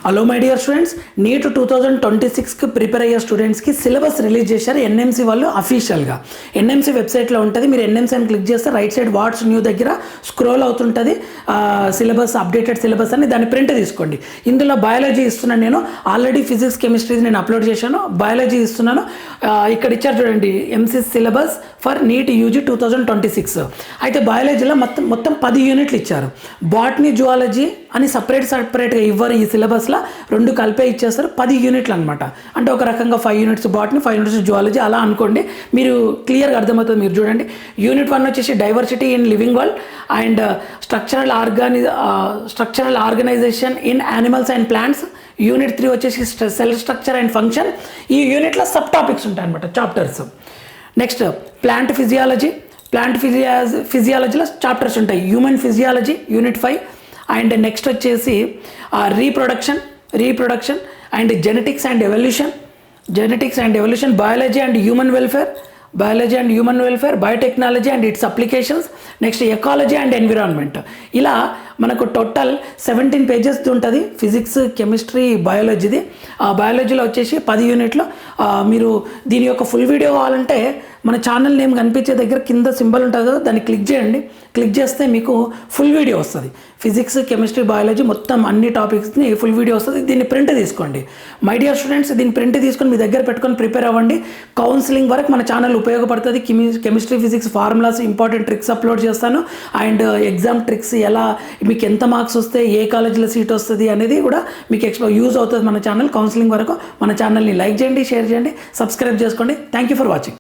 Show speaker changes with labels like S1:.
S1: Hello my dear students, NEET 2026కి prepare అయ్యే స్టూడెంట్స్కి సిలబస్ రిలీజ్ చేశారు ఎన్ఎంసీ వాళ్ళు అఫీషియల్గా. ఎన్ఎంసీ వెబ్సైట్లో ఉంటుంది. మీరు ఎన్ఎంసీ అని క్లిక్ చేస్తే రైట్ సైడ్ వాట్స్ న్యూ దగ్గర స్క్రోల్ అవుతుంటుంది. సిలబస్ అప్డేటెడ్ సిలబస్ అని దాని ప్రింట్ తీసుకోండి. ఇందులో బయాలజీ ఇస్తున్నాను. నేను ఆల్రెడీ ఫిజిక్స్ కెమిస్ట్రీ నేను అప్లోడ్ చేశాను. బయాలజీ ఇస్తున్నాను. ఇక్కడ ఇచ్చారు చూడండి, MC syllabus for NEET UG 2026. అయితే బయాలజీలో మొత్తం 10 యూనిట్లు ఇచ్చారు. బాటనీ జువాలజీ అని సపరేట్గా ఇవ్వరు. ఈ సిలబస్లో 2 కలిపే ఇచ్చేస్తారు. 10 యూనిట్లు అనమాట. అంటే ఒక రకంగా 5 యూనిట్స్ బాటనీ, 5 యూనిట్స్ జువాలజీ అలా అనుకోండి. మీరు క్లియర్గా అర్థమవుతుంది. మీరు చూడండి, యూనిట్ 1 వచ్చేసి diversity in living world and structural organisation in animals and plants. Unit 3 వచ్చేసి సెల్ స్ట్రక్చర్ అండ్ ఫంక్షన్. ఈ యూనిట్లో సబ్ టాపిక్స్ ఉంటాయి అనమాట, చాప్టర్స్. నెక్స్ట్ ప్లాంట్ ఫిజియాలజీలో చాప్టర్స్ ఉంటాయి. Human physiology unit 5. And next వచ్చేసి reproduction and genetics and evolution, biology and human welfare, biotechnology and its applications. Next ecology and environment. ఇలా మనకు total 17 pages ఉంటుంది ఫిజిక్స్, కెమిస్ట్రీ, బయాలజీది. ఆ బయాలజీలో వచ్చేసి 10 యూనిట్లు. మీరు దీని యొక్క ఫుల్ వీడియో కావాలంటే మన ఛానల్ నేమ్ కనిపించే దగ్గర కింద సింబల్ ఉంటుంది కదా, దాన్ని క్లిక్ చేయండి. క్లిక్ చేస్తే మీకు ఫుల్ వీడియో వస్తుంది. ఫిజిక్స్, కెమిస్ట్రీ, బయాలజీ మొత్తం అన్ని టాపిక్స్ని ఫుల్ వీడియో వస్తుంది. దీన్ని ప్రింట్ తీసుకోండి. మై డియర్ స్టూడెంట్స్, దీన్ని ప్రింట్ తీసుకొని మీ దగ్గర పెట్టుకొని ప్రిపేర్ అవ్వండి. కౌన్సిలింగ్ వరకు మన ఛానల్ ఉపయోగపడుతుంది. Chemistry, physics formulas, important tricks upload చేస్తాను. అండ్ ఎగ్జామ్ ట్రిక్స్, ఎలా మీకు ఎంత మార్క్స్ వస్తే ఏ కాలేజీలో సీట్ వస్తుంది అనేది కూడా మీకు యూజ్ అవుతుంది. మన ఛానల్ కౌన్సిలింగ్ వరకు మన ఛానల్ని లైక్ చేయండి, షేర్ చేయండి, సబ్స్క్రైబ్ చేసుకోండి. Thank you for watching.